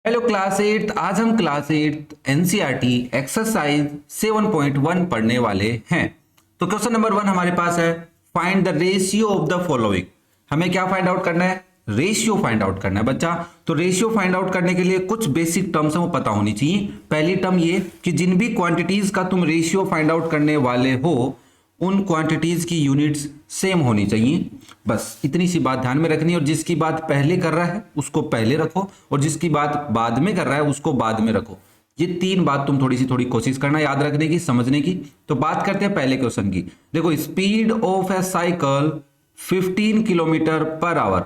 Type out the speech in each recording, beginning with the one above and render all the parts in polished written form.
Hello class 8। आज हम class 8 NCERT exercise 7.1 पढ़ने वाले हैं। तो क्वेश्चन नंबर 1 हमारे पास है, find the ratio of the following. हमें क्या फाइंड आउट करना है? रेशियो फाइंड आउट करना है बच्चा। तो रेशियो फाइंड आउट करने के लिए कुछ बेसिक टर्म्स है वो पता होनी चाहिए। पहली टर्म ये कि जिन भी क्वांटिटीज का तुम रेशियो फाइंड आउट करने वाले हो उन क्वांटिटीज की यूनिट्स सेम होनी चाहिए। बस इतनी सी बात ध्यान में रखनी है। और जिसकी बात पहले कर रहा है उसको पहले रखो और जिसकी बात बाद में कर रहा है उसको बाद में रखो। ये तीन बात तुम थोड़ी कोशिश करना याद रखने की, समझने की। तो बात करते हैं पहले क्वेश्चन की। देखो, speed of a cycle 15 kilometre per hour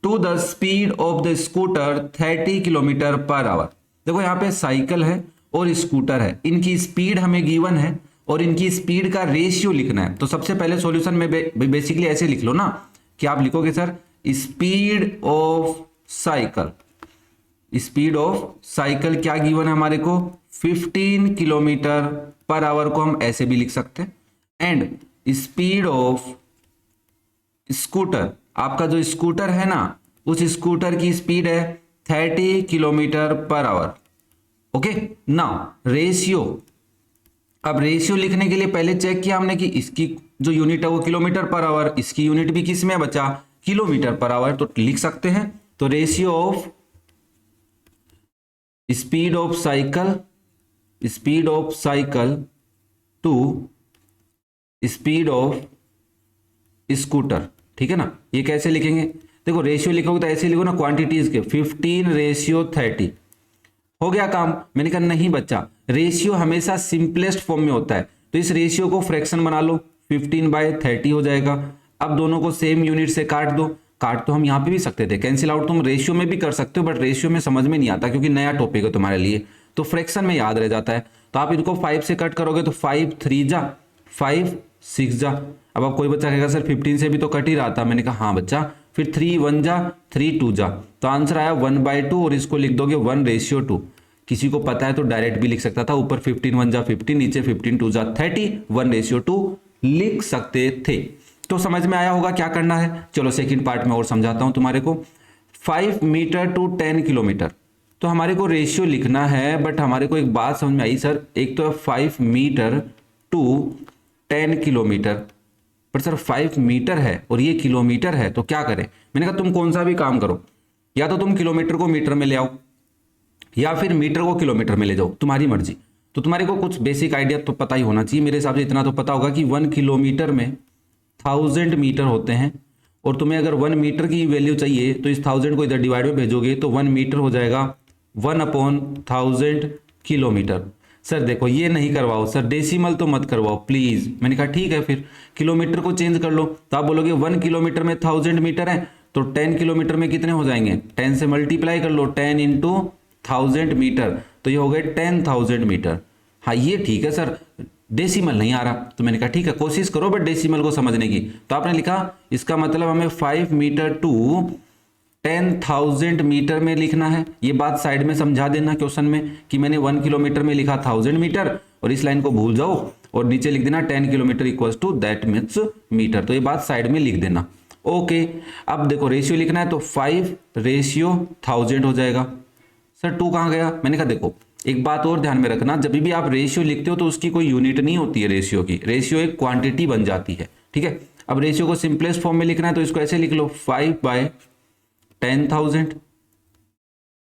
to the speed of the scooter 30 kilometre per hour. देखो यहाँ पे साइकिल है और स्कूटर है, इनकी स्पीड हमें गिवन है और इनकी स्पीड का रेशियो लिखना है। तो सबसे पहले सॉल्यूशन में बेसिकली ऐसे लिख लो ना कि आप लिखोगे सर स्पीड ऑफ साइकिल क्या गिवन है हमारे को 15 किलोमीटर पर आवर को हम ऐसे भी लिख सकते हैं। एंड स्पीड ऑफ स्कूटर, आपका जो स्कूटर है ना उस स्कूटर की स्पीड है 30 kilometre per our. Okay, now ratio. अब रेशियो लिखने के लिए पहले चेक किया हमने कि इसकी जो यूनिट है वो किलोमीटर पर आवर, इसकी यूनिट भी किस में है बच्चा? Kilometre per our. तो लिख सकते हैं, तो ratio of speed of cycle to speed of scooter. ठीक है ना, ये कैसे लिखेंगे? देखो रेशियो लिखोगे तो ऐसे लिखो ना, क्वांटिटीज के 15:30 हो गया काम। मैंने कहा नहीं बच्चा, रेशियो हमेशा सिंपलेस्ट फॉर्म में होता है। तो इस रेशियो को फ्रैक्शन बना लो, 15/30 हो जाएगा। अब दोनों को सेम यूनिट से काट दो। काट तो हम यहाँ पे भी सकते थे, कैंसिल आउट तुम रेशियो में भी कर सकते हो, बट रेशियो में समझ में नहीं आता क्योंकि नया टॉपिक है तुम्हारे लिए। तो फ्रैक्शन में याद रह जाता है। तो आप इनको 5 से कट करोगे तो 5 3 जा 5 6 जा। अब कोई बच्चा कहेगा सर 15 से भी तो कट ही रहा था। मैंने कहा हाँ बच्चा, फिर 3 1 जा 3 2 जा। तो आंसर आया 1/2 और इसको लिख दोगे 1:2। किसी को पता है तो डायरेक्ट भी लिख सकता था, ऊपर 15 1 जा 15, नीचे 15 2 जा 30, 1:2 लिख सकते थे। तो समझ में आया होगा क्या करना है। चलो सेकंड पार्ट में और समझाता हूं तुम्हारे को। 5 मीटर टू 10 किलोमीटर, तो हमारे को रेशियो लिखना है, बट हमारे को एक बात समझ में आई सर, एक तो 5 मीटर टू 10 किलोमीटर, पर सर 5 मीटर है और ये किलोमीटर है, तो क्या करें? मैंने कहा तुम कौन सा भी काम करो, या तो तुम किलोमीटर को मीटर में ले आओ या फिर मीटर को किलोमीटर में ले जाओ, तुम्हारी मर्जी। तो तुम्हारे को कुछ बेसिक आइडिया तो पता ही होना चाहिए। मेरे हिसाब से इतना तो पता होगा कि 1 किलोमीटर में 1000 मीटर होते हैं, और तुम्हें अगर 1 मीटर की वैल्यू चाहिए तो इस 1000 को इधर डिवाइड में भेजोगे तो 1 मीटर हो जाएगा 1/1000 किलोमीटर। सर देखो ये नहीं करवाओ सर, डेसिमल तो मत करवाओ प्लीज। मैंने कहा ठीक है, फिर किलोमीटर को चेंज कर लो। तो आप बोलोगे 1 किलोमीटर में 1000 मीटर है, तो 10 किलोमीटर में कितने हो जाएंगे? 10 से मल्टीप्लाई कर लो, 10 × 1000 मीटर, तो ये हो गए 10,000 मीटर। हाँ ये ठीक है सर, डेसिमल नहीं आ रहा। तो मैंने कहा ठीक है, कोशिश करो बट डेसिमल को समझने की। तो आपने लिखा इसका मतलब हमें 5 मीटर टू 10,000 मीटर में लिखना है। ये बात साइड में समझा देना क्वेश्चन में कि मैंने 1 किलोमीटर में लिखा 1000 मीटर, और इस लाइन को भूल जाओ और नीचे लिख देना 10 kilometre equals to that means metre. तो ये बात साइड में लिख देना। ओके, अब देखो रेशियो लिखना है तो 5:1000 हो जाएगा। सर 2 कहाँ गया? मैंने कहा देखो एक बात और ध्यान में रखना, जब भी आप रेशियो लिखते हो तो उसकी कोई यूनिट नहीं होती है रेशियो की। रेशियो एक क्वांटिटी बन जाती है। ठीक है, अब रेशियो को सिंपलेस्ट फॉर्म में लिखना है तो इसको ऐसे लिख लो 5/10,000।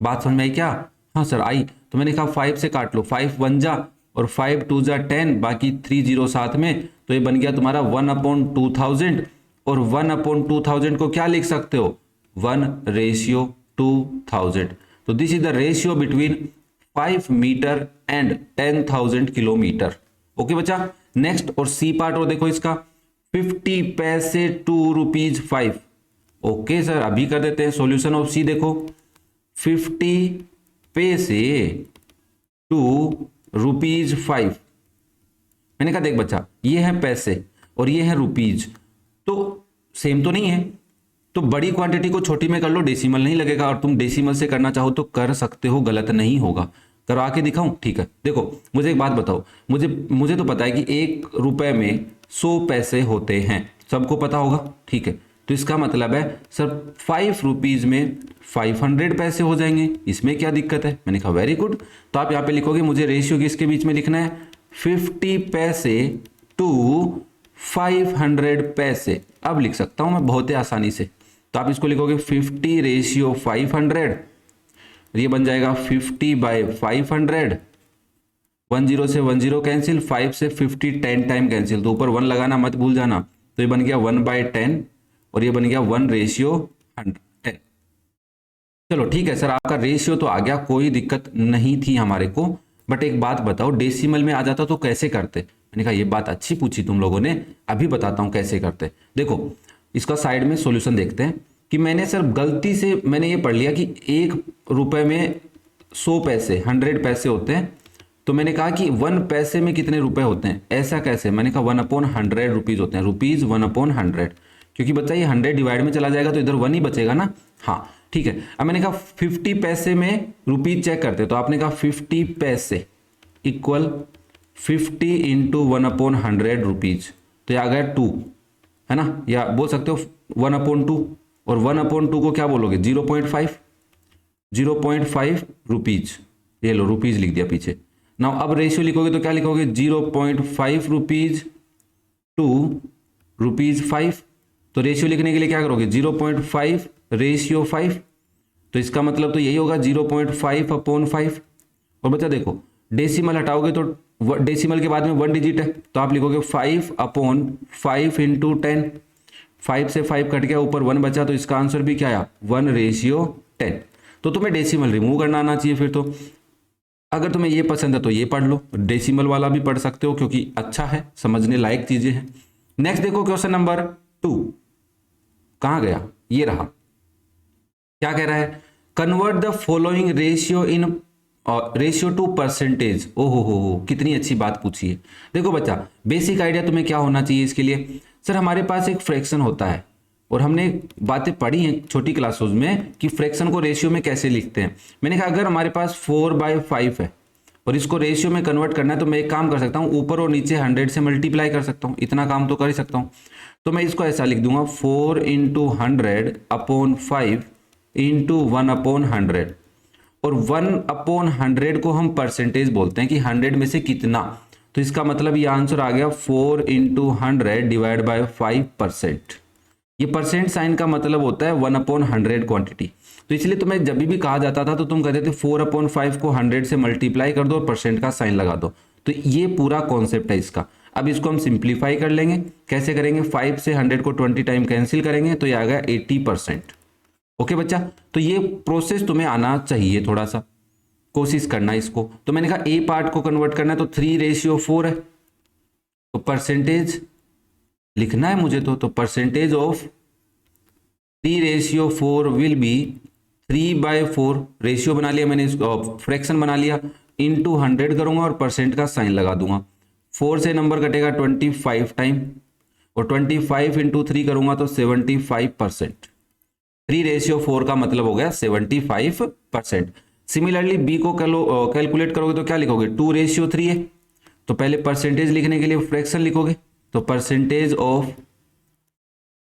बात समझ में आई क्या? हाँ सर आई। तो मैंने कहा 5 से काट लो, 5 1 जा और 5 2 जा 10, बाकी 3 0 साथ में, तो ये बन गया तुम्हारा 1/2000। और 1/2000 को क्या लिख सकते हो? 1:2000। तो this is the ratio between 5 metre and 10,000 kilometre. Okay बच्चा, नेक्स्ट और सी पार्ट और देखो इसका, 50 पैसे टू ₹5। ओके सर अभी कर देते हैं सॉल्यूशन ऑफ सी। देखो 50 पैसे टू ₹5। मैंने कहा देख बच्चा, ये है पैसे और ये है रुपीज, तो सेम तो नहीं है, तो बड़ी क्वांटिटी को छोटी में कर लो, डेसिमल नहीं लगेगा। और तुम डेसिमल से करना चाहो तो कर सकते हो, गलत नहीं होगा। करवा के दिखाऊं? ठीक है, देखो मुझे एक बात बताओ, मुझे तो पता है कि 1 रुपए में 100 पैसे होते हैं, सबको पता होगा। ठीक है, तो इसका मतलब है सर 5 रुपीज़ में 500 पैसे हो जाएंगे, इसमें क्या दिक्कत है। मैंने कहा वेरी गुड। तो आप यहाँ पे लिखोगे मुझे रेशियो किसके बीच में लिखना है, 50 पैसे टू 500 पैसे। अब लिख सकता हूँ मैं बहुत ही आसानी से। तो आप इसको लिखोगे 50 रेशियो 500, ये बन जाएगा 50/500। 10 से 10 कैंसिल, 5 से 50 10 टाइम कैंसिल, तो ऊपर 1 लगाना मत भूल जाना। तो ये बन गया 1/10 और ये बन गया 1:100। चलो ठीक है सर, आपका रेशियो तो आ गया, कोई दिक्कत नहीं थी हमारे को। बट एक बात बताओ, डेसिमल में आ जाता तो कैसे करते। मैंने कहा ये बात अच्छी पूछी तुम लोगों ने, अभी बताता हूं कैसे करते। देखो इसका साइड में सॉल्यूशन देखते हैं कि मैंने सर गलती से मैंने ये पढ़ लिया कि 1 रुपए में 100 पैसे 100 पैसे होते हैं। तो मैंने कहा कि 1 पैसे में कितने रुपए होते हैं, ऐसा कैसे। मैंने कहा 1/100 रुपीज होते हैं, रुपीज 1/100, क्योंकि बच्चा ये 100 डिवाइड में चला जाएगा तो इधर 1 ही बचेगा ना। हाँ ठीक है। अब मैंने कहा 50 पैसे में रुपीज चेक करते, तो आपने कहा 50 पैसे इक्वल 50 इंटू 1/100 रुपीज, तो ये आ गया 2, है ना। या बोल सकते हो 1/2, और 1/2 को क्या बोलोगे 0.5 रुपीज। ये लो रुपीज लिख दिया पीछे। ना अब रेशियो लिखोगे तो क्या लिखोगे 0.5 रुपीज टू ₹5। तो रेशियो लिखने के लिए क्या करोगे 0.5 रेशियो 5, तो इसका मतलब तो यही होगा 0.5/5। और बच्चा देखो डेसिमल हटाओगे तो डेसिमल के बाद में 1 डिजिट है, तो आप लिखोगे 5/5 इंटू 10। 5 से 5 कट गया, ऊपर 1 बचा, तो इसका आंसर भी क्या आया 1:10। तो तुम्हें डेसिमल रिमूव करना आना चाहिए फिर तो। अगर तुम्हें ये पसंद है तो ये पढ़ लो, डेसिमल वाला भी पढ़ सकते हो क्योंकि अच्छा है, समझने लायक चीजें हैं। नेक्स्ट देखो क्वेश्चन नंबर 2, कहां गया, ये रहा। क्या कह रहा है, convert the following ratio two percentage. ओहो हो, कितनी अच्छी बात पूछी है। देखो बच्चा बेसिक आइडिया तुम्हें क्या होना चाहिए इसके लिए, सर हमारे पास एक फ्रैक्शन होता है और हमने बातें पढ़ी हैं छोटी क्लासों में कि फ्रैक्शन को रेशियो में कैसे लिखते हैं। मैंने कहा अगर हमारे पास 4/5 है और इसको रेशियो में कन्वर्ट करना है तो मैं एक काम कर सकता हूँ, ऊपर और नीचे 100 से मल्टीप्लाई कर सकता हूँ, इतना काम तो कर ही सकता हूँ। तो मैं इसको ऐसा लिख दूंगा 4 × 100/5 इंटू 1/100, और 1/100 को हम परसेंटेज बोलते हैं कि 100 में से कितना। तो इसका मतलब ये आंसर आ गया 4 × 100 डिवाइड बाय 5%। ये परसेंट साइन का मतलब होता है 1/100 क्वांटिटी। तो इसलिए तुम्हें जब भी कहा जाता था तो तुम कहते थे 4/5 को 100 से मल्टीप्लाई कर दो और परसेंट का साइन लगा दो। तो ये पूरा कॉन्सेप्ट है इसका। अब इसको हम सिंप्लीफाई कर लेंगे, कैसे करेंगे, 5 से 100 को 20 टाइम कैंसिल करेंगे तो ये आ गया 80%। ओके बच्चा, तो ये प्रोसेस तुम्हें आना चाहिए, थोड़ा सा कोशिश करना इसको। तो मैंने कहा ए पार्ट को कन्वर्ट करना है तो 3:4 है, तो परसेंटेज लिखना है मुझे तो percentage of 3:4 will be 3/4। Ratio बना लिया मैंने, इसको फ्रैक्शन बना लिया, इंटू 100 करूंगा और परसेंट का साइन लगा दूंगा। 4 से नंबर कटेगा 25 टाइम, और 25 इंटू 3 करूंगा तो 75%। 3:4 का मतलब हो गया 75%। सिमिलरली बी को कैलकुलेट करोगे तो क्या लिखोगे 2:3 है, तो पहले परसेंटेज लिखने के लिए फ्रैक्शन लिखोगे, तो परसेंटेज ऑफ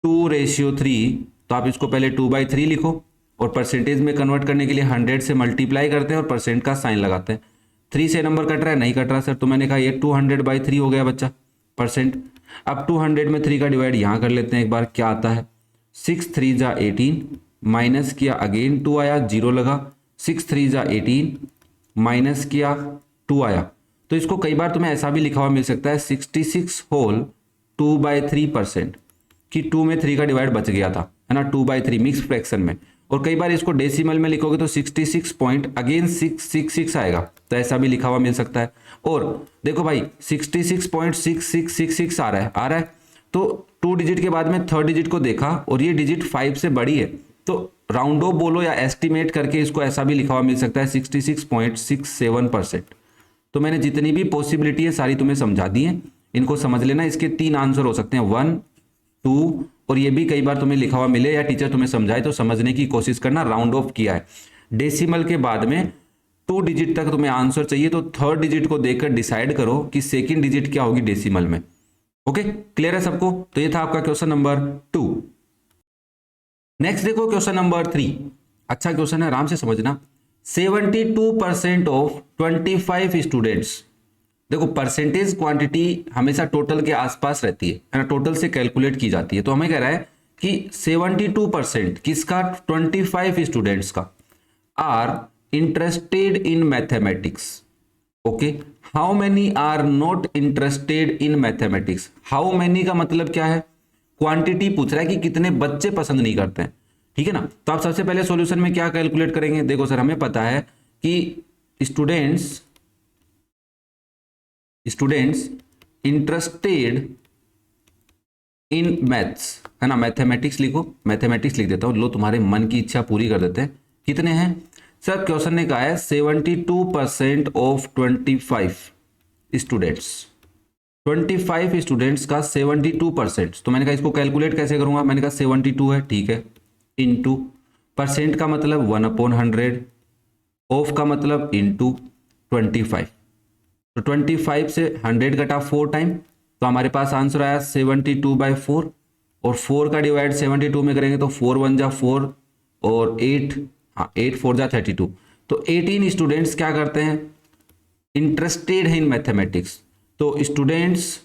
2:3, तो आप इसको पहले 2/3 लिखो और परसेंटेज में कन्वर्ट करने के लिए 100 से मल्टीप्लाई करते हैं और परसेंट का साइन लगाते हैं। 3 से नंबर कट रहा है, नहीं कट रहा सर, तो मैंने कहा ये 200/3 हो गया बच्चा परसेंट। अब 200 में 3 का डिवाइड यहाँ कर लेते हैं एक बार, क्या आता है 6 3 जा 18, माइनस किया अगेन 2 आया, 0 लगा, 6 3 जा 18 माइनस किया 2 आया। तो इसको कई बार तुम्हें ऐसा भी लिखा हुआ मिल सकता है 66 होल 2/3%, कि 2 में 3 का डिवाइड बच गया था, है ना, 2/3 मिक्स फ्रैक्शन में। और कई बार इसको डेसिमल में लिखोगे तो 66 पॉइंट अगेन 666 आएगा, तो ऐसा भी लिखा हुआ मिल सकता है। और देखो भाई 66.6666 आ रहा है, तो 2 डिजिट के बाद में 3rd डिजिट को देखा और ये डिजिट 5 से बड़ी है, तो राउंड ऑफ बोलो या एस्टिमेट करके इसको ऐसा भी लिखा हुआ मिल सकता है 66.67%। तो मैंने जितनी भी पॉसिबिलिटी है सारी तुम्हें समझा दी है, इनको समझ लेना। इसके 3 आंसर हो सकते हैं 1 2, और ये भी कई बार तुम्हें लिखा हुआ मिले या टीचर तुम्हें समझाए तो समझने की कोशिश करना, राउंड ऑफ किया है। डेसिमल के बाद में 2 डिजिट तक तुम्हें आंसर चाहिए, तो 3rd डिजिट को देखकर डिसाइड करो कि 2nd डिजिट क्या होगी डेसिमल में। ओके, क्लियर है सबको। तो ये था आपका क्वेश्चन नंबर 2। नेक्स्ट देखो क्वेश्चन नंबर 3, अच्छा क्वेश्चन है, आराम से समझना। 72% ऑफ 25 स्टूडेंट्स, देखो परसेंटेज क्वांटिटी हमेशा टोटल के आसपास रहती है ना, टोटल से कैलकुलेट की जाती है। तो हमें कह रहा है कि 72% किसका, 25 स्टूडेंट्स का, are interested in mathematics. Okay, how many are not interested in mathematics. How many का मतलब क्या है, क्वांटिटी पूछ रहा है कि कितने बच्चे पसंद नहीं करते हैं, ठीक है ना। तो आप सबसे पहले सॉल्यूशन में क्या कैलकुलेट करेंगे, देखो सर हमें पता है कि स्टूडेंट्स इंटरेस्टेड इन मैथ्स, है ना, मैथमेटिक्स लिखो, मैथमेटिक्स लिख देता हूं, लो तुम्हारे मन की इच्छा पूरी कर देते हैं। कितने हैं सर, क्वेश्चन ने कहा है 72% ऑफ 25 स्टूडेंट्स, 25 स्टूडेंट्स का 72%। तो मैंने कहा इसको कैलकुलेट कैसे करूंगा, मैंने कहा 72 है, ठीक है, इनटू परसेंट का मतलब 1/100, ऑफ का मतलब इनटू 25। तो 25 से 100 घटा 4 टाइम, तो हमारे पास आंसर आया 72/4, और 4 का डिवाइड 72 में करेंगे तो 4 1 जा 4 और 8, हाँ 8 4 जा 32। तो 18 स्टूडेंट्स क्या करते हैं, इंटरेस्टेड है इन मैथमेटिक्स। तो students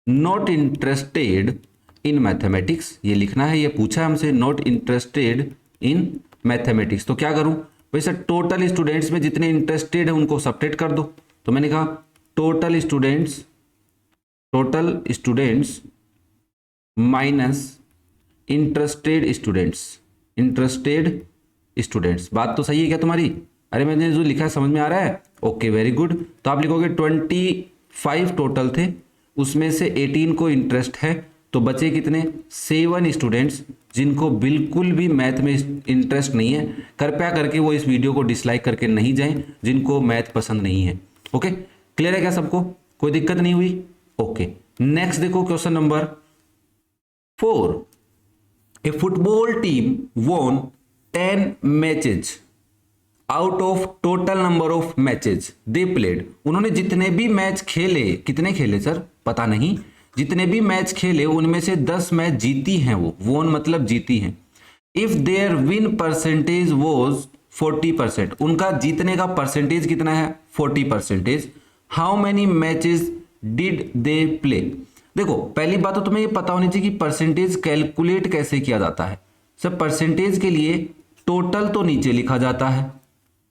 not interested in mathematics, ये लिखना है, ये पूछा है हमसे, नॉट इंटरेस्टेड इन मैथमेटिक्स। तो क्या करूं, वैसे टोटल स्टूडेंट्स में जितने इंटरेस्टेड है उनको सब्ट्रैक्ट कर दो। तो मैंने कहा total students minus interested students. बात तो सही है क्या तुम्हारी, अरे मैंने जो लिखा है समझ में आ रहा है, ओके वेरी गुड। तो आप लिखोगे 25 टोटल थे, उसमें से 18 को इंटरेस्ट है, तो बचे कितने, 7 स्टूडेंट्स जिनको बिल्कुल भी मैथ में इंटरेस्ट नहीं है। कृपया करके वो इस वीडियो को डिसलाइक करके नहीं जाएं जिनको मैथ पसंद नहीं है। ओके, क्लियर है क्या सबको, कोई दिक्कत नहीं हुई। ओके, नेक्स्ट देखो question number 4, A football team von 10 matches out of total number of matches they played. उन्होंने जितने भी मैच खेले, कितने खेले सर पता नहीं, जितने भी मैच खेले उनमें से 10 मैच जीती हैं वो, वोन मतलब जीती हैं। If their win percentage was 40%, उनका जीतने का परसेंटेज कितना है, 40%। How many matches did they play. देखो पहली बात तो तुम्हें ये पता होनी चाहिए कि परसेंटेज कैलकुलेट कैसे किया जाता है। सर परसेंटेज के लिए टोटल तो नीचे लिखा जाता है,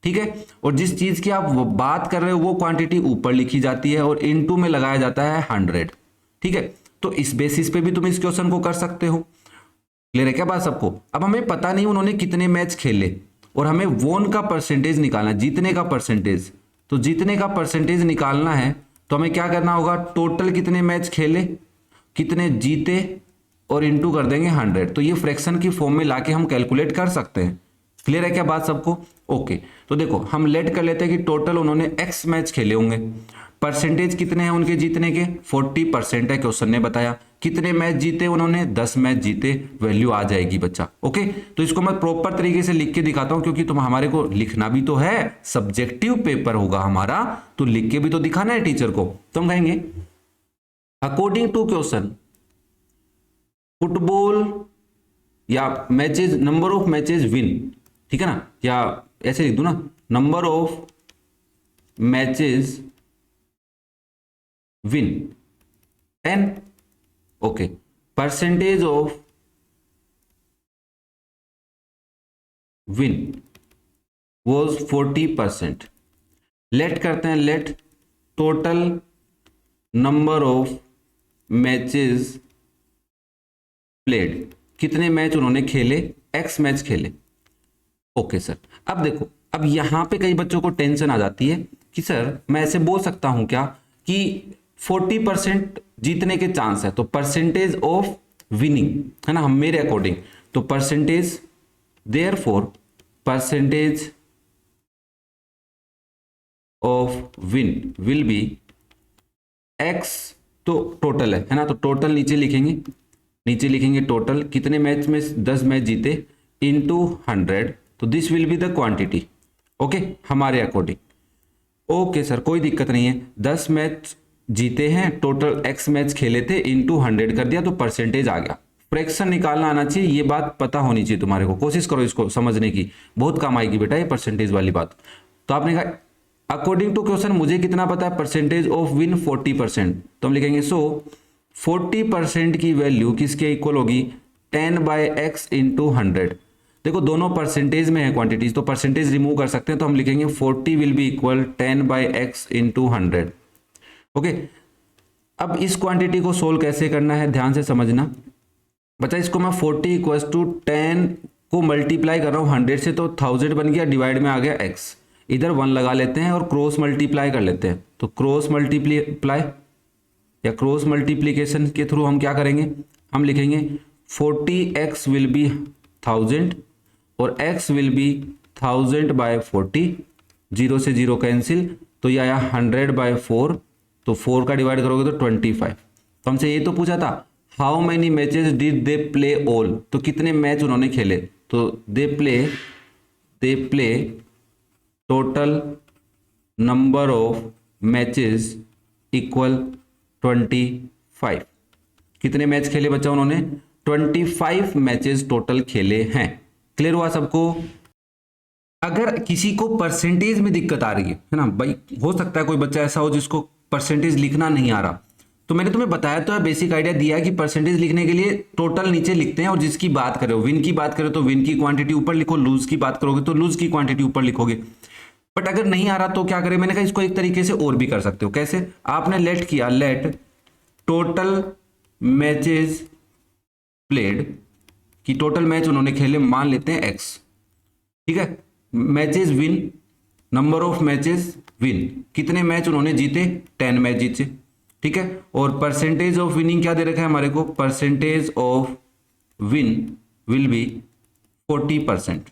ठीक है, और जिस चीज की आप बात कर रहे हो वो क्वांटिटी ऊपर लिखी जाती है और इनटू में लगाया जाता है 100, ठीक है। तो इस बेसिस पे भी तुम इस क्वेश्चन को कर सकते हो। क्लियर है क्या बात सबको। अब हमें पता नहीं उन्होंने कितने मैच खेले और हमें वोन का परसेंटेज निकालना है, जीतने का परसेंटेज। तो जीतने का परसेंटेज निकालना है तो हमें क्या करना होगा, टोटल कितने मैच खेले, कितने जीते और इनटू कर देंगे 100। तो ये फ्रैक्शन की फॉर्म में लाके हम कैलकुलेट कर सकते हैं। क्लियर है क्या बात सबको। ओके, तो देखो हम लेट कर लेते हैं कि टोटल उन्होंने x मैच खेले होंगे, परसेंटेज कितने हैं उनके जीतने के, 40% है, क्वेश्चन ने बताया। कितने मैच जीते उन्होंने, 10 मैच जीते, वैल्यू आ जाएगी बच्चा। ओके, तो इसको मैं प्रॉपर तरीके से लिख के दिखाता हूं क्योंकि तुम हमारे को लिखना भी तो है, सब्जेक्टिव पेपर होगा हमारा, तो लिख के भी तो दिखाना है टीचर को। तो हम कहेंगे अकॉर्डिंग टू क्वेश्चन फुटबॉल या matches, number of matches win, ठीक है ना, या ऐसे लिख दू ना, number of matches win 10, okay, percentage of win was 40%। Let करते हैं, let total number of matches played, कितने मैच उन्होंने खेले, x मैच खेले। ओके सर, अब देखो, अब यहां पे कई बच्चों को टेंशन आ जाती है कि सर मैं ऐसे बोल सकता हूं क्या कि 40% जीतने के चांस है, तो परसेंटेज ऑफ विनिंग, है ना, हम मेरे अकॉर्डिंग, तो percentage, therefore percentage of win will be x, तो टोटल है ना, तो टोटल नीचे लिखेंगे टोटल, कितने मैच में 10 मैच जीते, इनटू 100, तो this will be the quantity. Okay, हमारे अकॉर्डिंग। ओके सर, कोई दिक्कत नहीं है, 10 मैच जीते हैं, टोटल x मैच खेले थे, इनटू 100 कर दिया तो परसेंटेज आ गया। फ्रैक्शन निकालना आना चाहिए, ये बात पता होनी चाहिए तुम्हारे को, कोशिश करो इसको समझने की, बहुत काम आएगी बेटा ये परसेंटेज वाली बात। तो आपने कहा अकॉर्डिंग टू क्वेश्चन मुझे कितना पता है, परसेंटेज ऑफ विन 40%, तो हम लिखेंगे सो 40% की वैल्यू किसके इक्वल होगी, 10/x इंटू 100। देखो दोनों परसेंटेज में है क्वांटिटीज, तो परसेंटेज रिमूव कर सकते हैं, तो हम लिखेंगे 40 will be equal 10/x into 100। Okay, अब इस क्वांटिटी को सोल्व कैसे करना है ध्यान से समझना बच्चा। इसको मैं 40 इक्वल्स टू 10 को मल्टीप्लाई कर रहा हूँ 100 से, तो 1000 बन गया, डिवाइड में आ गया x, इधर 1 लगा लेते हैं और क्रॉस मल्टीप्लाई कर लेते हैं। तो क्रॉस मल्टीप्लाई या क्रॉस मल्टीप्लीकेशन के थ्रू हम क्या करेंगे, हम लिखेंगे 40x विल बी 1000 और x विल बी 1000/40, 0 से 0 कैंसिल, तो ये आया 100/4, तो 4 का डिवाइड करोगे तो 25। तो हमसे ये तो पूछा था how many matches did they play all, तो कितने मैच उन्होंने खेले, तो they play total number of matches equal 25। कितने मैच खेले बच्चा उन्होंने, 25 मैचेस टोटल खेले हैं। क्लियर हुआ सबको। अगर किसी को परसेंटेज में दिक्कत आ रही है ना भाई, हो सकता है कोई बच्चा ऐसा हो जिसको परसेंटेज लिखना नहीं आ रहा, तो मैंने तुम्हें बताया तो है, बेसिक आइडिया दिया है कि परसेंटेज लिखने के लिए टोटल नीचे लिखते हैं, और जिसकी बात करो विन की बात करो तो विन की क्वांटिटी ऊपर लिखो, लूज की बात करोगे तो लूज की क्वांटिटी ऊपर लिखोगे। बट अगर नहीं आ रहा तो क्या करें, मैंने कहा इसको एक तरीके से और भी कर सकते हो। कैसे, आपने लेट किया, लेट टोटल मैचेस प्लेड, कि टोटल मैच उन्होंने खेले मान लेते हैं एक्स, ठीक है, matches win, number of matches win, कितने मैच उन्होंने जीते, 10 मैच जीते, ठीक है, और परसेंटेज ऑफ विनिंग क्या दे रखा है हमारे को, percentage of win will be 40%।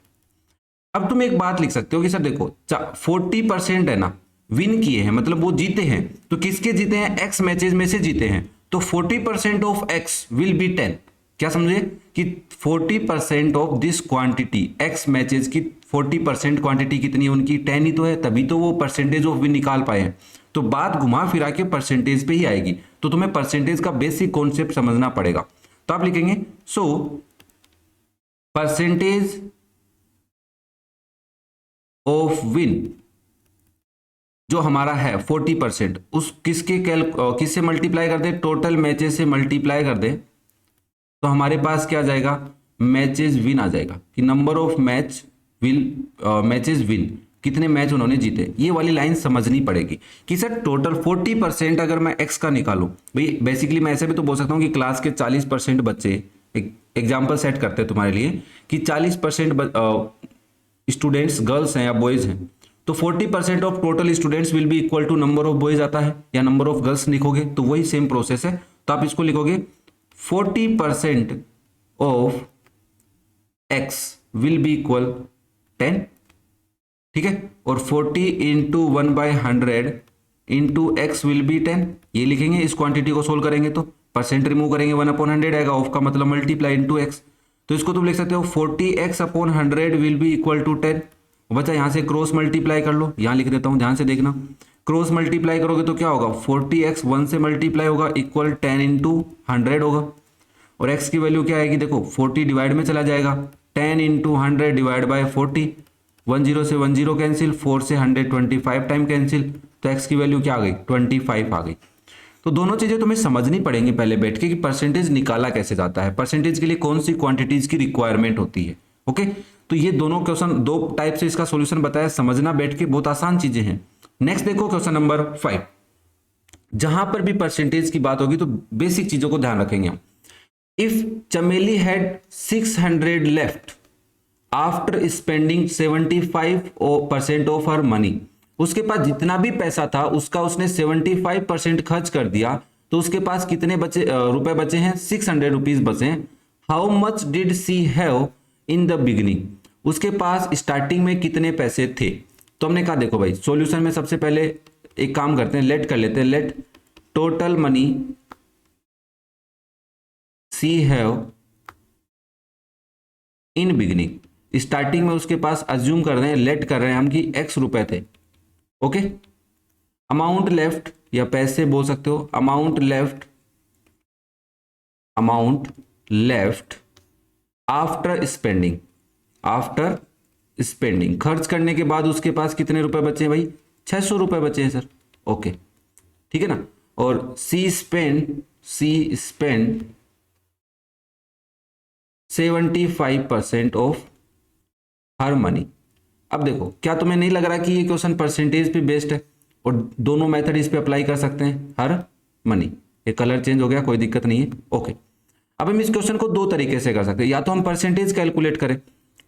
अब तुम एक बात लिख सकते हो कि सर देखो 40% है ना, विन किए हैं मतलब वो जीते हैं, तो किसके जीते हैं, एक्स मैचेस में से जीते हैं, तो 40% ऑफ एक्स विल बी 10। क्या समझे कि 40% of this quantity, x matches की 40% क्वांटिटी कितनी है उनकी, 10 ही तो है, तभी तो वो परसेंटेज ऑफ विन निकाल पाए हैं। तो बात घुमा फिरा के परसेंटेज पे ही आएगी, तो तुम्हें परसेंटेज का बेसिक कॉन्सेप्ट समझना पड़ेगा। तो आप लिखेंगे सो परसेंटेज ऑफ विन जो हमारा है 40%, उस किससे मल्टीप्लाई कर दे, टोटल मैचेस से मल्टीप्लाई कर दे, तो हमारे पास क्या आ जाएगा, मैचेस विन आ जाएगा, कि नंबर ऑफ मैचेस विन, कितने मैच उन्होंने जीते। ये वाली लाइन समझनी पड़ेगी कि सर टोटल 40% अगर मैं एक्स का निकालूं, भाई बेसिकली मैं ऐसे भी तो बोल सकता हूं कि क्लास के 40% बच्चे, एक एग्जाम्पल सेट करते हैं तुम्हारे लिए कि 40% स्टूडेंट्स गर्ल्स हैं या बॉयज हैं, तो 40% of total students will be equal to number of boys आता है या नंबर ऑफ गर्ल्स लिखोगे, तो वही सेम प्रोसेस है। तो आप इसको लिखोगे 40% of x will be equal 10, ठीक है, और 40 into 1/100 into x will B 10, ये लिखेंगे। इस क्वांटिटी को सोल्व करेंगे तो परसेंट रिमूव करेंगे, 1/100 आएगा, ऑफ का मतलब मल्टीप्लाई इंटू एक्स, तो इसको तुम लिख सकते हो 40x/100 will be equal to 10। बच्चा यहाँ से क्रॉस मल्टीप्लाई कर लो, यहाँ लिख देता हूँ, ध्यान से देखना, क्रॉस मल्टीप्लाई करोगे तो क्या होगा, 40x 1 से मल्टीप्लाई होगा इक्वल 10 इंटू 100 होगा, और x की वैल्यू क्या आएगी, देखो 40 डिवाइड में चला जाएगा, 10 इंटू 100 डिवाइड बाय 40, 10 से 10 कैंसिल, 4 से 100 25 टाइम कैंसिल, तो x की वैल्यू क्या आ गई, 25 आ गई। तो दोनों चीजें तुम्हें समझनी पड़ेंगी पहले बैठ के कि परसेंटेज निकाला कैसे जाता है, परसेंटेज के लिए कौन सी क्वांटिटीज की रिक्वायरमेंट होती है। ओके, तो ये दोनों क्वेश्चन, दो टाइप से इसका सॉल्यूशन बताया, समझना बैठ के, बहुत आसान चीजें हैं। नेक्स्ट देखो क्वेश्चन नंबर 5, जहां पर भी परसेंटेज की बात होगी तो बेसिक चीजों को ध्यान रखेंगे हम। इफ चमेली had 600 left after spending 75% of her money, उसके पास जितना भी पैसा था उसका उसने 75% खर्च कर दिया, तो उसके पास कितने रुपए बचे हैं, 600 रुपीज बचे हैं। How much did she have in the beginning, उसके पास स्टार्टिंग में कितने पैसे थे। तो हमने कहा देखो भाई सॉल्यूशन में सबसे पहले एक काम करते हैं, लेट कर लेते हैं, let total money she have in beginning, starting में उसके पास अज्यूम कर रहे हैं, लेट कर रहे हैं हम कि x रुपए थे। ओके, अमाउंट लेफ्ट या पैसे बोल सकते हो, amount left after spending, after spending, खर्च करने के बाद उसके पास कितने रुपए बचे हैं भाई, 600 रुपए बचे हैं सर। ओके ठीक है ना। और सी स्पेंड 75% ऑफ हर मनी। अब देखो क्या तुम्हें नहीं लग रहा कि ये क्वेश्चन परसेंटेज पे बेस्ड है और दोनों मेथड इस पे अप्लाई कर सकते हैं, हर मनी। ये कलर चेंज हो गया, कोई दिक्कत नहीं है। ओके अब हम इस क्वेश्चन को दो तरीके से कर सकते हैं, या तो हम परसेंटेज कैलकुलेट करें।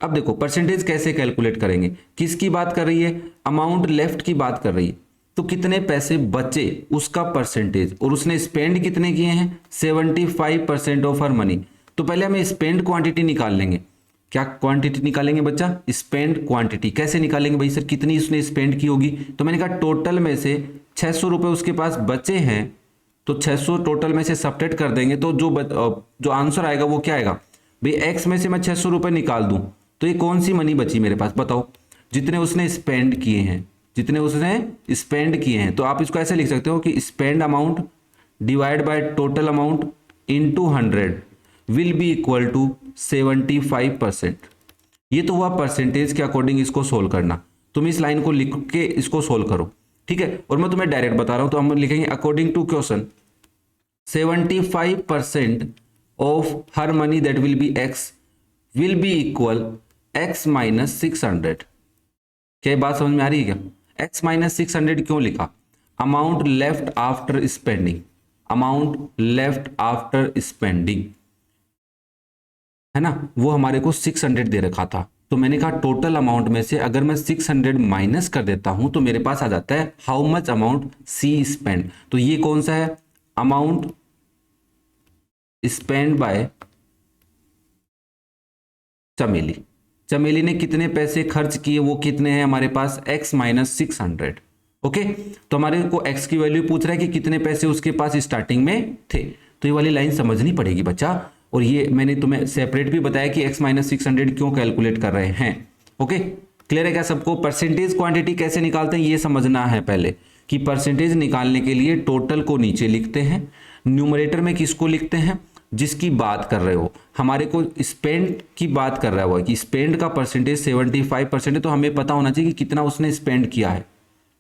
अब देखो परसेंटेज कैसे कैलकुलेट करेंगे, किसकी बात कर रही है, अमाउंट लेफ्ट की बात कर रही है, तो कितने पैसे बचे उसका परसेंटेज, और उसने स्पेंड कितने किए हैं 75% ऑफ हर मनी। तो पहले हमें स्पेंड क्वांटिटी निकाल लेंगे। क्या क्वांटिटी निकालेंगे बच्चा, स्पेंड क्वांटिटी। कैसे निकालेंगे भाई सर, कितनी उसने स्पेंड की होगी, तो मैंने कहा टोटल में से 600 रुपए उसके पास बचे हैं, तो 600 टोटल में से सब्ट्रैक्ट कर देंगे, तो जो आंसर आएगा वो क्या आएगा भाई, एक्स में से मैं 600 रुपए निकाल दूं तो ये कौन सी मनी बची मेरे पास, बताओ, जितने उसने स्पेंड किए हैं, जितने उसने स्पेंड किए हैं। तो आप इसको ऐसे लिख सकते हो कि spend amount divide by total amount into 100 will be equal to 75%। ये तो हुआ परसेंटेज के अकॉर्डिंग इसको सोल्व करना। तुम इस लाइन को लिख के इसको सोल्व करो, ठीक है। और मैं तुम्हें डायरेक्ट बता रहा हूं, तो हम लिखेंगे according to question 75% of her money that will be x will be equal x minus 600। क्या बात समझ में आ रही है क्या, एक्स माइनस 600 क्यों लिखा, amount left after spending, amount left after spending है ना, वो हमारे को 600 दे रखा था। तो मैंने कहा टोटल अमाउंट में से अगर मैं 600 माइनस कर देता हूं तो मेरे पास आ जाता है how much amount she spend. तो ये कौन सा है, अमाउंट स्पेंड बाय चमेली। चमेली ने कितने पैसे खर्च किए, वो कितने हैं हमारे पास, x माइनस 600। ओके तो हमारे को x की वैल्यू पूछ रहा है कि कितने पैसे उसके पास स्टार्टिंग में थे। तो ये वाली लाइन समझनी पड़ेगी बच्चा। और ये मैंने तुम्हें सेपरेट भी बताया कि x माइनस 600 क्यों कैलकुलेट कर रहे हैं। ओके क्लियर है क्या सबको। परसेंटेज क्वांटिटी कैसे निकालते हैं ये समझना है पहले, कि परसेंटेज निकालने के लिए टोटल को नीचे लिखते हैं, न्यूमरेटर में किसको लिखते हैं, जिसकी बात कर रहे हो। हमारे को स्पेंड की बात कर रहा है कि स्पेंड का परसेंटेज 75% है, तो हमें पता होना चाहिए कि कितना उसने स्पेंड किया है,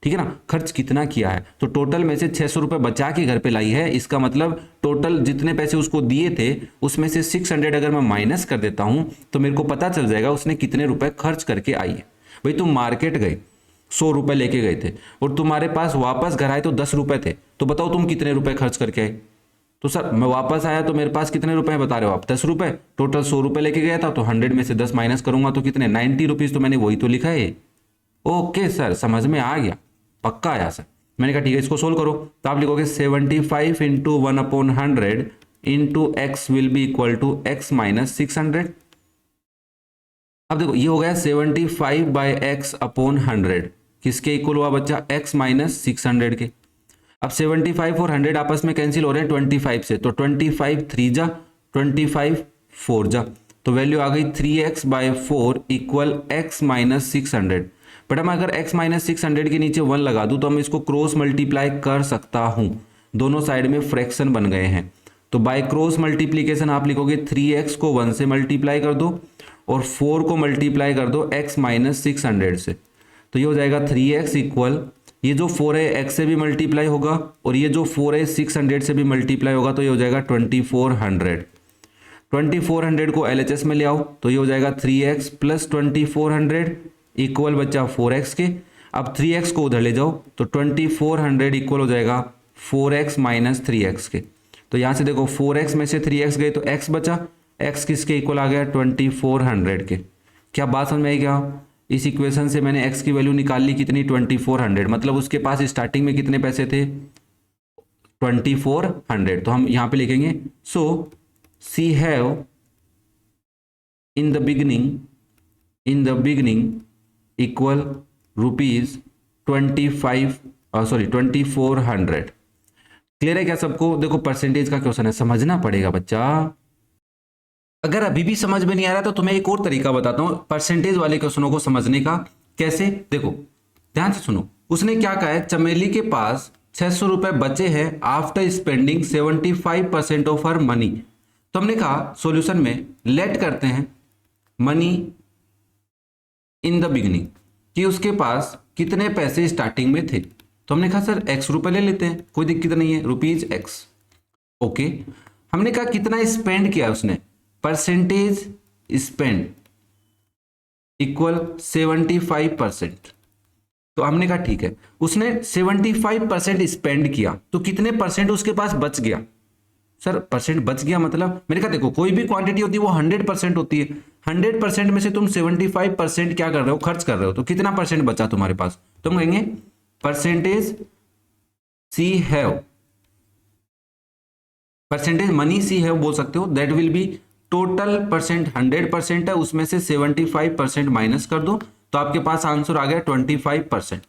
ठीक है ना, खर्च कितना किया है। तो टोटल में से 600 रुपए बचा के घर पे लाई है, इसका मतलब टोटल जितने पैसे उसको दिए थे उसमें से 600 अगर मैं माइनस कर देता हूं तो मेरे को पता चल जाएगा उसने कितने रुपए खर्च करके आई है। भाई तुम मार्केट गए 100 रुपए लेके गए थे और तुम्हारे पास वापस घर आए तो 10 रुपए थे, तो बताओ तुम कितने रुपए खर्च करके आए। तो सर मैं वापस आया तो मेरे पास कितने रुपए बता रहे हो आप, 10 रुपए, टोटल 100 रुपए लेके गया था, तो 100 में से 10 माइनस करूंगा तो कितने 90 रुपीज, तो मैंने वही तो लिखा है। ओके सर समझ में आ गया, पक्का आया सर। मैंने कहा ठीक है इसको सोल्व करो। तो आप लिखोगे 75 into 1/100 into x will be equal to x minus 600। अब देखो ये हो गया 75 बाई एक्स अपॉन 100 किसके इक्वल हुआ बच्चा, एक्स माइनस 600 के। अब 75 और 100 आपस में कैंसिल हो रहे हैं 25 से, तो 25 3 जा 25 4 जा, तो वैल्यू आ गई 3x by 4 equal x minus 600। But हम अगर x माइनस 600 के नीचे 1 लगा दूं तो हम इसको क्रॉस मल्टीप्लाई कर सकता हूं, दोनों साइड में फ्रैक्शन बन गए हैं। तो बाय क्रॉस मल्टीप्लीकेशन आप लिखोगे 3x को 1 से मल्टीप्लाई कर दो और 4 को मल्टीप्लाई कर दो x माइनस 600 से, तो ये हो जाएगा 3x इक्वल, ये जो 4 है x से भी मल्टीप्लाई होगा और ये जो 4 है 600 से भी मल्टीप्लाई होगा, तो ये हो जाएगा 2400। 2400 को LHS में ले आओ तो ये हो जाएगा 3x प्लस 2400 इक्वल बच्चा 4x के। अब 3x को उधर ले जाओ तो 2400 इक्वल हो जाएगा 4x माइनस 3x के। तो यहाँ से देखो 4x में से 3x गए तो x बचा, x किसके इक्वल आ गया 2400 के। क्या बात समझ में आई क्या। इस इक्वेशन से मैंने x की वैल्यू निकाल ली कितनी 2400, मतलब उसके पास स्टार्टिंग में कितने पैसे थे 2400। तो हम यहाँ पे लिखेंगे so she have in the beginning equal rupees 2400। Clear है क्या सबको। देखो परसेंटेज का क्वेश्चन है, समझना पड़ेगा बच्चा। अगर अभी भी समझ में नहीं आ रहा तो तुम्हें एक और तरीका बताता हूं परसेंटेज वाले क्वेश्चनों को समझने का। कैसे, देखो ध्यान से सुनो। उसने क्या कहा है, चमेली के पास 600 रुपए बचे हैं after spending 75% of her money. तो हमने कहा सॉल्यूशन में लेट करते हैं मनी इन द बिगनिंग, कि उसके पास कितने पैसे स्टार्टिंग में थे। तो हमने कहा सर x रुपए ले लेते हैं, कोई दिक्कत नहीं है, ₹X। ओके, हमने कहा कितना स्पेंड किया उसने, परसेंटेज स्पेंड इक्वल 75%। तो हमने कहा ठीक है, उसने 75% स्पेंड किया, तो कितने परसेंट उसके पास बच गया। सर परसेंट बच गया मतलब, मैंने कहा देखो कोई भी क्वांटिटी होती है वो 100% होती है, 100% में से तुम 75% क्या कर रहे हो, खर्च कर रहे हो, तो कितना परसेंट बचा तुम्हारे पास। तो हम कहेंगे percentage she have, percentage money she have बोल सकते हो, that will be total percent 100% है, उसमें से 75% माइनस कर दो, तो आपके पास आंसर आ गया 25%।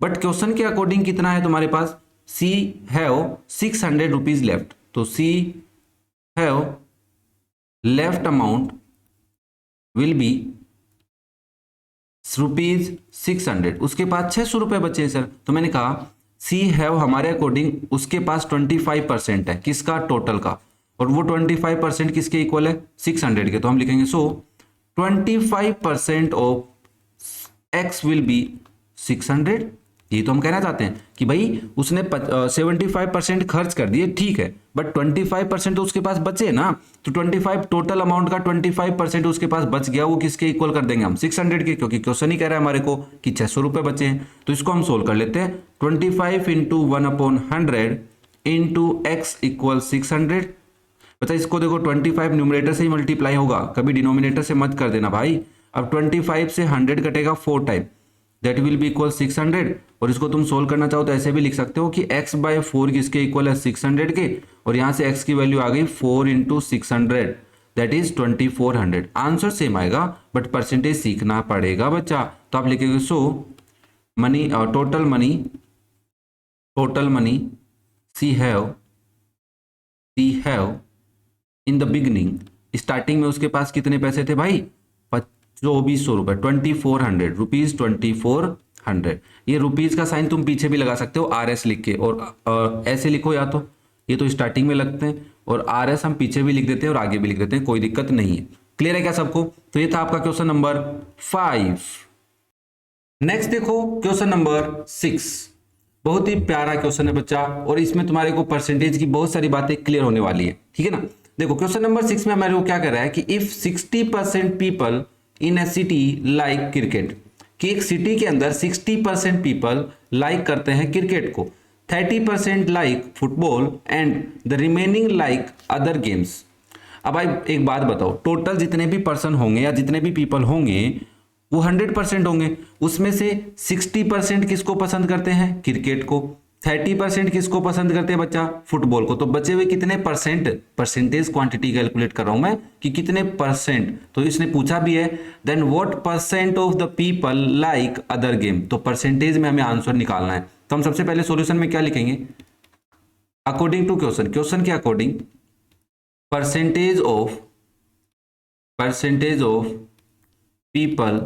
बट क्वेश्चन के अकॉर्डिंग कितना है तुम्हारे पास, सी हैव ₹600 लेफ्ट, तो she have left amount will be ₹600, उसके पास 600 रुपए बचे हैं सर। तो मैंने कहा सी हैव हमारे अकॉर्डिंग उसके पास 25% है, किसका, टोटल का, और वो 25% किसके इक्वल है, 600 के। तो हम लिखेंगे सो 25% ऑफ एक्स विल बी 600। ये तो हम कहना चाहते हैं कि भाई उसने 75% खर्च कर दिए, ठीक है, बट 25% तो उसके पास बचे ना, तो 25 टोटल अमाउंट का 25% उसके पास बच गया, वो किसके इक्वल कर देंगे हम, 600 के, क्योंकि क्वेश्चन ही कह रहा है हमारे को कि 600 रुपए बचे हैं। तो इसको हम सोल्व कर लेते हैं, 25 इंटू 1/100 इंटू एक्स इक्वल 600। बच्चा इसको देखो 25 न्यूमरेटर से ही मल्टीप्लाई होगा, कभी डिनोमिनेटर से मत कर देना भाई। अब 25 से 100 कटेगा 4 time, that will be equal 600। और इसको तुम सोल्व करना चाहो तो ऐसे भी लिख सकते हो कि x/4 किसके इक्वल है, 600 के, और यहाँ से x की वैल्यू आ गई 4 into 600, that is 2400। Answer same आएगा बट परसेंटेज सीखना पड़ेगा बच्चा। तो आप लिखेंगे so money, total money she have in the beginning, starting में उसके पास कितने पैसे थे भाई, 2400 रुपए, 2400 रुपीज, 2400। ये रुपीज का साइन तुम पीछे भी लगा सकते हो RS लिख के, और ऐसे लिखो, या तो ये तो स्टार्टिंग में लगते हैं, और RS हम पीछे भी लिख देते हैं और आगे भी लिख देते हैं, कोई दिक्कत नहीं है। क्लियर है क्या सबको। तो ये था आपका क्वेश्चन नंबर 5। नेक्स्ट देखो क्वेश्चन नंबर 6, बहुत ही प्यारा क्वेश्चन है बच्चा, और इसमें तुम्हारे को परसेंटेज की बहुत सारी बातें क्लियर होने वाली है, ठीक है ना। देखो क्वेश्चन नंबर 6 में हमारे को क्या कर रहा है कि if 60% people in a city like cricket, कि एक सिटी के अंदर 60% पीपल लाइक करते हैं क्रिकेट को, 30% like football and the remaining like other games. अब भाई एक बात बताओ, टोटल जितने भी पर्सन होंगे या जितने भी पीपल होंगे वो 100% होंगे, उसमें से 60% किसको पसंद करते हैं, क्रिकेट को, 30% किसको पसंद करते हैं बच्चा, फुटबॉल को। तो बचे हुए कितने परसेंट, परसेंटेज क्वांटिटी कैलकुलेट कर रहा हूं मैं कि कितने परसेंट। तो इसने पूछा भी है then what percent of the people like other game, तो परसेंटेज में हमें आंसर निकालना है। तो हम सबसे पहले सॉल्यूशन में क्या लिखेंगे, अकॉर्डिंग टू क्वेश्चन के according percentage of people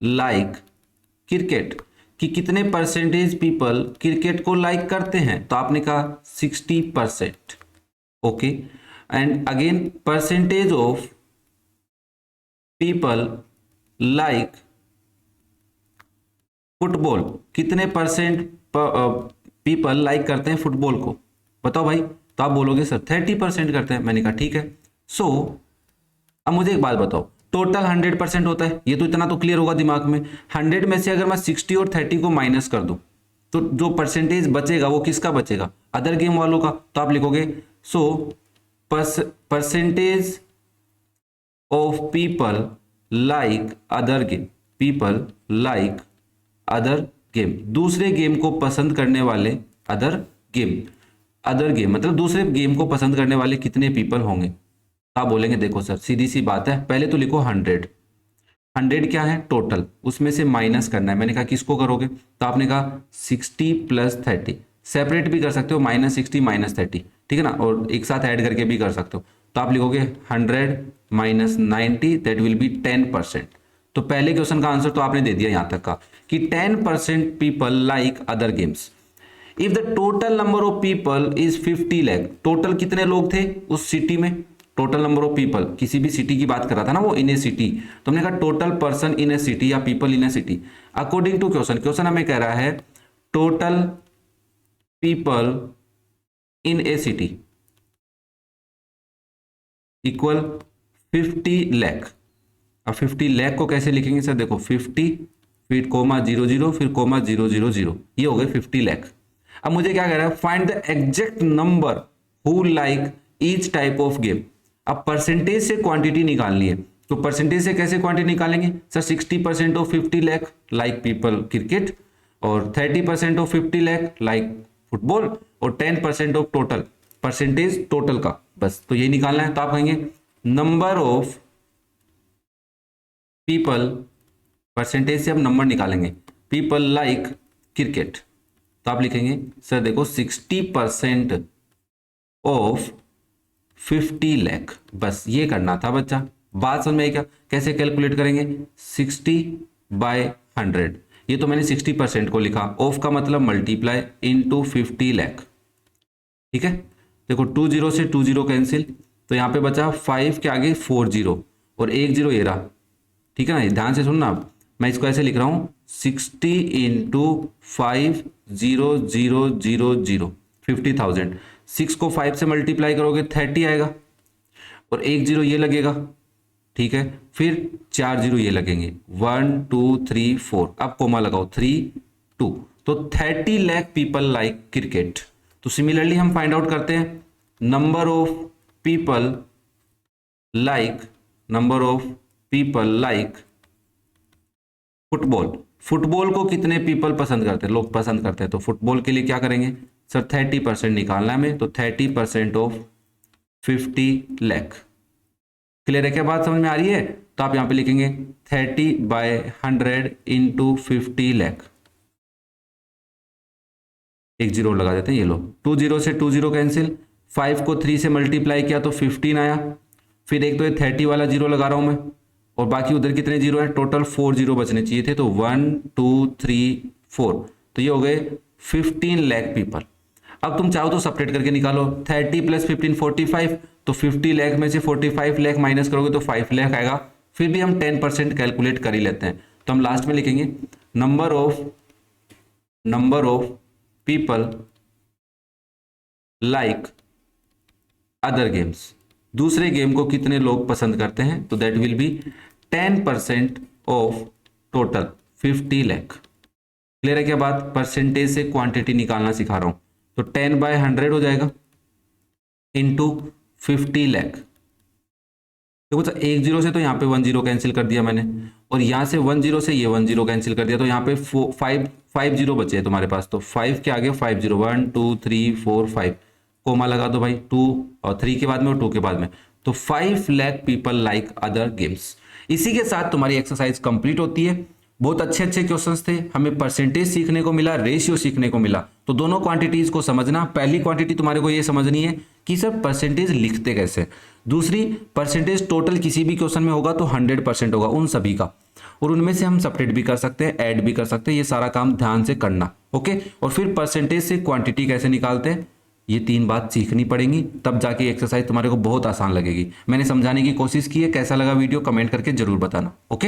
like cricket, कि कितने परसेंटेज पीपल क्रिकेट को लाइक करते हैं। तो आपने कहा 60%, okay, and again percentage of people like football, कितने परसेंट पीपल लाइक करते हैं फुटबॉल को, बताओ भाई। तो आप बोलोगे सर 30% करते हैं। मैंने कहा ठीक है। सो अब मुझे एक बात बताओ, टोटल 100% होता है, ये तो इतना तो क्लियर होगा दिमाग में। 100 में से अगर मैं 60 और 30 को माइनस कर दूं तो जो परसेंटेज बचेगा वो किसका बचेगा, अदर गेम वालों का। तो आप लिखोगे so percentage of people like other game, people like other game, दूसरे गेम को पसंद करने वाले, अदर गेम मतलब दूसरे गेम को पसंद करने वाले कितने पीपल होंगे। आप बोलेंगे देखो सर सीधी सी बात है, पहले तो लिखो 100 क्या है टोटल, उसमें से माइनस करना है। मैंने कहा किसको करोगे, तो आपने कहा 60 + 30, सेपरेट भी कर सकते हो, -60 -30, ठीक है ना, और एक साथ ऐड करके भी कर सकते हो। तो आप लिखोगे 100 - 90, दैट विल बी 10%। तो पहले क्वेश्चन का आंसर तो आपने दे दिया यहां तक का कि 10% people like other games. If the total number of people is 50 lakh, total कितने लोग थे उस सिटी में, टोटल नंबर ऑफ पीपल, किसी भी सिटी की बात कर रहा था ना वो, इन ए सिटी, तो हमने कहा total person in a city या people in a city. According to question, question हमें कह रहा है total people in a city equal 50 lakh. अब 50 लाख को कैसे लिखेंगे सर, देखो 50 फिर कोमा 00 फिर कोमा 000, ये हो गए 50 लाख। अब मुझे क्या कह रहा है, find the exact number who like each type of game. अब परसेंटेज से क्वांटिटी निकालनी है, तो परसेंटेज से कैसे क्वांटिटी निकालेंगे sir, 60% of 50 lakh like people cricket, और 30% ऑफ 50 लाख लाइक फुटबॉल, और 10% ऑफ टोटल, परसेंटेज टोटल का, बस तो ये निकालना है। तो आप कहेंगे नंबर ऑफ पीपल, परसेंटेज से अब नंबर निकालेंगे, पीपल लाइक क्रिकेट, तो आप लिखेंगे सर देखो 60% ऑफ 50 लाख, बस ये करना था बच्चा। बात समझ में आई क्या, कैसे कैलकुलेट करेंगे, 60/100, ये तो मैंने 60% को लिखा, ऑफ का मतलब मल्टीप्लाई इनटू 50 लाख, ठीक है। देखो 20 से 20 कैंसिल, तो यहाँ पे बचा 5 के आगे 40 और 10 ये रहा, ठीक है ना। ध्यान से सुनना, मैं इसको ऐसे लिख रहा हूँ 60 इंटू 50,000, 50,000। 6 को 5 से मल्टीप्लाई करोगे 30 आएगा, और 10 ये लगेगा, ठीक है। फिर 4 0 ये लगेंगे, 1 2 3 4, अब कोमा लगाओ 3 2, तो 30 लाख पीपल लाइक क्रिकेट। तो सिमिलरली हम फाइंड आउट करते हैं number of people like, number of people like football. Football को कितने पीपल पसंद करते हैं, लोग पसंद करते हैं, तो फुटबॉल के लिए क्या करेंगे सर, 30% निकालना है हमें, तो 30% ऑफ 50 लाख। क्लियर है क्या, बात समझ में आ रही है। तो आप यहां पे लिखेंगे 30/100 इंटू 50 लाख, 1 0 लगा देते हैं, ये लो 20 से 20 कैंसिल, 5 को 3 से मल्टीप्लाई किया तो 15 आया, फिर एक तो ये 30 वाला 0 लगा रहा हूं मैं, और बाकी उधर कितने 0 है, टोटल 4 0 बचने चाहिए थे, तो 1 2 3 4, तो ये हो गए 15 लाख पीपल। अब तुम चाहो तो सेपरेट करके निकालो, 30 + 15 45, तो 50 लाख में से 45 लाख माइनस करोगे तो 5 लाख आएगा। फिर भी हम 10% कैलकुलेट कर ही लेते हैं, तो हम लास्ट में लिखेंगे number of people like other games, दूसरे गेम को कितने लोग पसंद करते हैं, तो that will B 10% of total 50 lakh. Clear है क्या बात, परसेंटेज से क्वांटिटी निकालना सिखा रहा हूं, तो 10/100 हो जाएगा इंटू 50 लाख। देखो तो 1 0 से तो यहाँ पे 1 0 कैंसिल कर दिया मैंने, और यहाँ से 1 0 से ये 1 0 कैंसिल कर दिया, तो यहाँ पे 5 0 बचे हैं तुम्हारे पास, तो 5 के आगे 5 0, 1 2 3 4 5, कोमा लगा दो भाई, 2 और 3 के बाद में और 2 के बाद में, तो 5 lakh people like other games. इसी के साथ तुम्हारी एक्सरसाइज कंप्लीट होती है। बहुत अच्छे अच्छे क्वेश्चंस थे, हमें परसेंटेज सीखने को मिला, रेशियो सीखने को मिला। तो दोनों क्वांटिटीज को समझना, पहली क्वांटिटी तुम्हारे को ये समझनी है कि सर परसेंटेज लिखते कैसे, दूसरी परसेंटेज टोटल किसी भी क्वेश्चन में होगा तो 100% होगा उन सभी का, और उनमें से हम सेपरेट भी कर सकते हैं, ऐड भी कर सकते हैं, ये सारा काम ध्यान से करना, ओके। और फिर परसेंटेज से क्वांटिटी कैसे निकालते हैं, ये 3 बात सीखनी पड़ेंगी, तब जाके एक्सरसाइज तुम्हारे को बहुत आसान लगेगी। मैंने समझाने की कोशिश की है, कैसा लगा वीडियो कमेंट करके जरूर बताना, ओके।